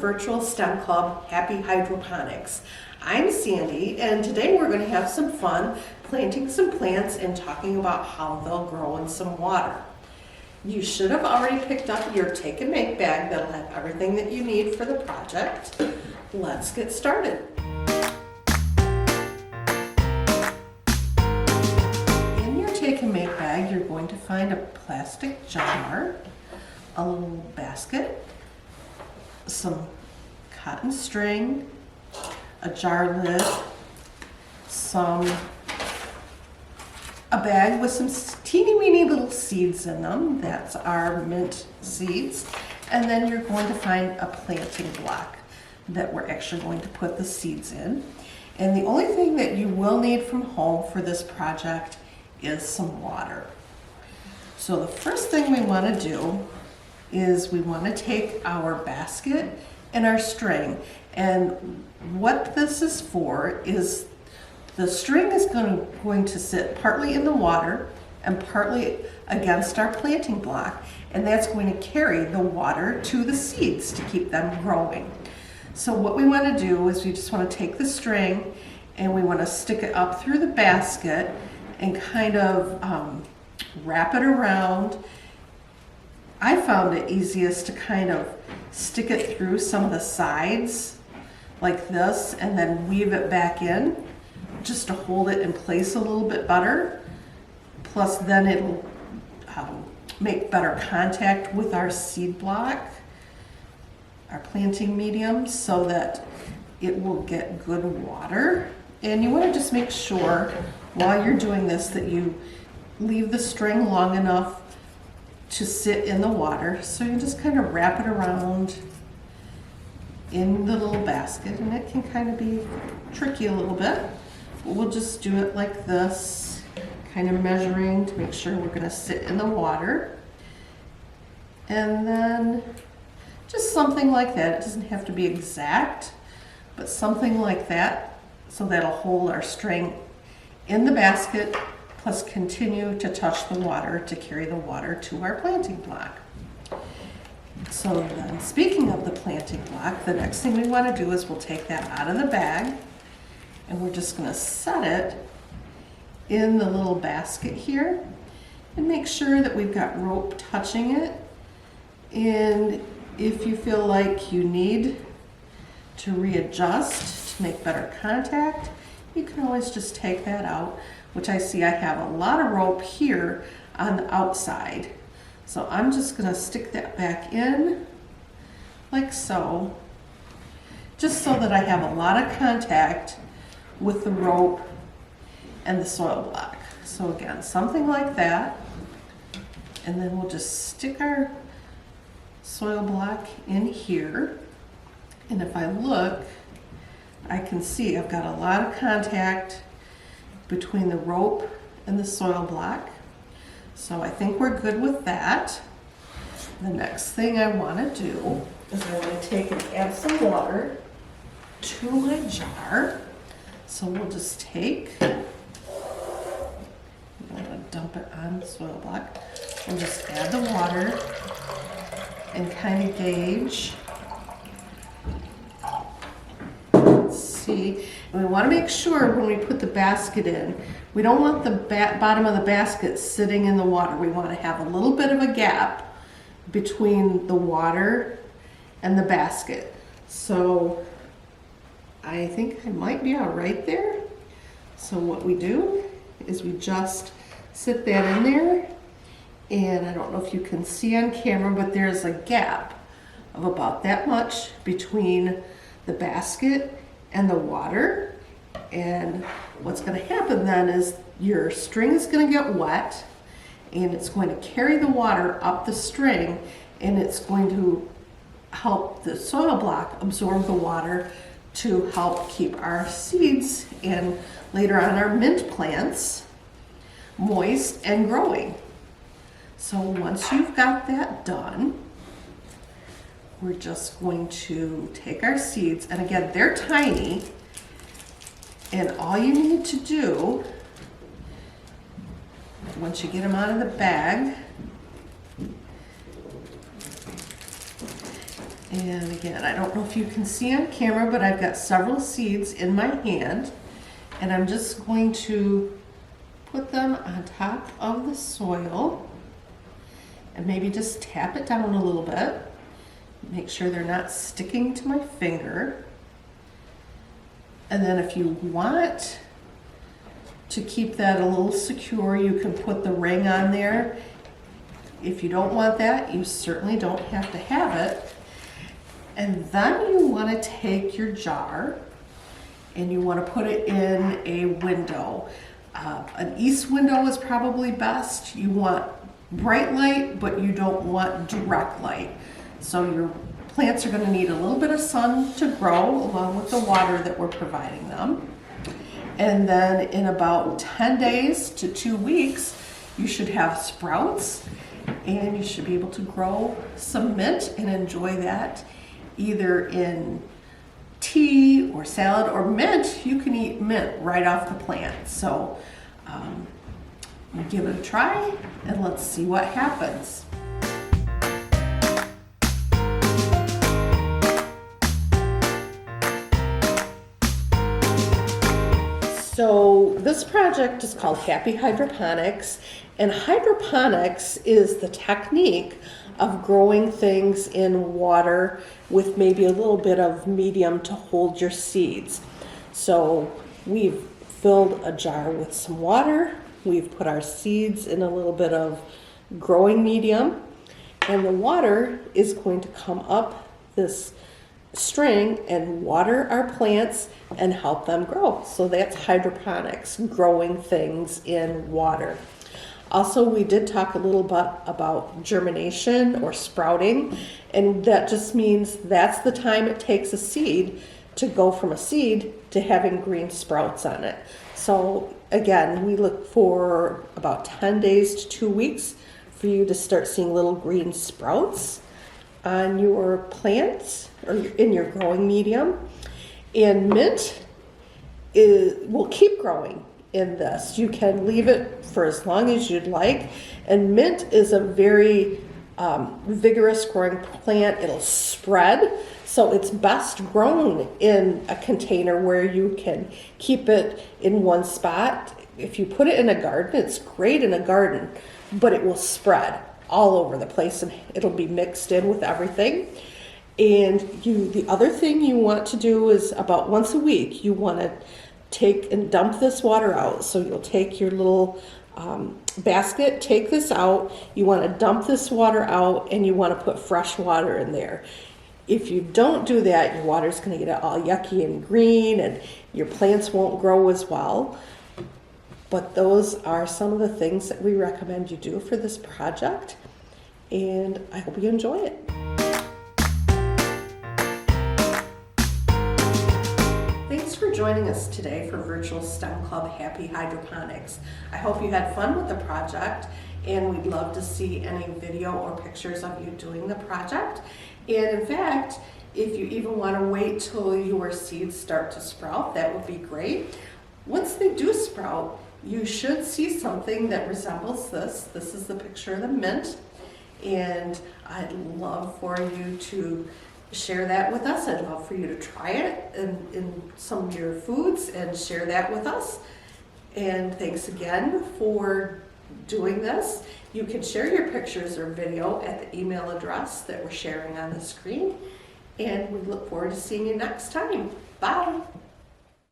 virtual STEM club, Happy Hydroponics. I'm Sandy, and today we're going to have some fun planting some plants and talking about how they'll grow in some water. You should have already picked up your take and make bag that'll have everything that you need for the project. Let's get started. In your take and make bag, you're going to find a plastic jar, a little basket, some cotton string, a jar lid, a bag with some teeny weeny little seeds in them. That's our mint seeds. And then you're going to find a planting block that we're actually going to put the seeds in. And the only thing that you will need from home for this project is some water. So the first thing we want to do is we want to take our basket and our string, and what this is for is the string is going to sit partly in the water and partly against our planting block, and that's going to carry the water to the seeds to keep them growing. So what we want to do is we just want to take the string and we want to stick it up through the basket and kind of wrap it around. I found it easiest to kind of stick it through some of the sides like this and then weave it back in just to hold it in place a little bit better. Plus then it'll make better contact with our seed block, our planting medium, so that it will get good water. And you want to just make sure while you're doing this that you leave the string long enough to sit in the water. So you just kind of wrap it around in the little basket, and it can kind of be tricky a little bit. But we'll just do it like this, kind of measuring to make sure we're going to sit in the water. And then just something like that. It doesn't have to be exact, but something like that, so that'll hold our string in the basket plus continue to touch the water to carry the water to our planting block. So then, speaking of the planting block, the next thing we want to do is we'll take that out of the bag and we're just going to set it in the little basket here and make sure that we've got rope touching it. And if you feel like you need to readjust to make better contact, you can always just take that out, which I see I have a lot of rope here on the outside. So I'm just going to stick that back in like so, just so that I have a lot of contact with the rope and the soil block. So again, something like that. And then we'll just stick our soil block in here. And if I look, I can see I've got a lot of contact between the rope and the soil block. So I think we're good with that. The next thing I want to do is I want to take and add some water to my jar. So we'll just take, I'm going to dump it on the soil block. We'll just add the water and kind of gauge. Let's see. And we want to make sure when we put the basket in, we don't want the bottom of the basket sitting in the water. We want to have a little bit of a gap between the water and the basket. So I think I might be all right there. So what we do is we just sit that in there, and I don't know if you can see on camera, but there's a gap of about that much between the basket and the water. And what's going to happen then is your string is going to get wet, and it's going to carry the water up the string, and it's going to help the soil block absorb the water to help keep our seeds and later on our mint plants moist and growing. So once you've got that done, we're just going to take our seeds, and again, they're tiny, and all you need to do once you get them out of the bag And again, I don't know if you can see on camera, but I've got several seeds in my hand, and I'm just going to put them on top of the soil and maybe just tap it down a little bit. Make sure they're not sticking to my finger. And then if you want to keep that a little secure, you can put the ring on there. If you don't want that, you certainly don't have to have it. And then you want to take your jar and you want to put it in a window. An east window is probably best. You want bright light, but you don't want direct light. So your plants are going to need a little bit of sun to grow along with the water that we're providing them. And then in about 10 days to 2 weeks, you should have sprouts and you should be able to grow some mint and enjoy that either in tea or salad or mint. You can eat mint right off the plant. So give it a try and let's see what happens. So this project is called Happy Hydroponics, and hydroponics is the technique of growing things in water with maybe a little bit of medium to hold your seeds. So we've filled a jar with some water, we've put our seeds in a little bit of growing medium, and the water is going to come up this string and water our plants and help them grow. So that's hydroponics, growing things in water. Also, we did talk a little bit about germination or sprouting, and that just means that's the time it takes a seed to go from a seed to having green sprouts on it. So again, we look for about 10 days to 2 weeks for you to start seeing little green sprouts on your plants or in your growing medium. And mint will keep growing in this. You can leave it for as long as you'd like. And mint is a very vigorous growing plant. It'll spread. So it's best grown in a container where you can keep it in one spot. If you put it in a garden, it's great in a garden, but it will spread all over the place and it'll be mixed in with everything. And the other thing you want to do is about once a week, you want to take and dump this water out. So you'll take your little basket, take this out, you want to dump this water out, and you want to put fresh water in there. If you don't do that, your water's going to get all yucky and green and your plants won't grow as well. But those are some of the things that we recommend you do for this project, and I hope you enjoy it. Thanks for joining us today for Virtual STEM Club Happy Hydroponics. I hope you had fun with the project, and we'd love to see any video or pictures of you doing the project. And in fact, if you even want to wait till your seeds start to sprout, that would be great. Once they do sprout, you should see something that resembles this. This is the picture of the mint, and I'd love for you to share that with us. I'd love for you to try it in some of your foods and share that with us. And thanks again for doing this. You can share your pictures or video at the email address that we're sharing on the screen. And we look forward to seeing you next time. Bye.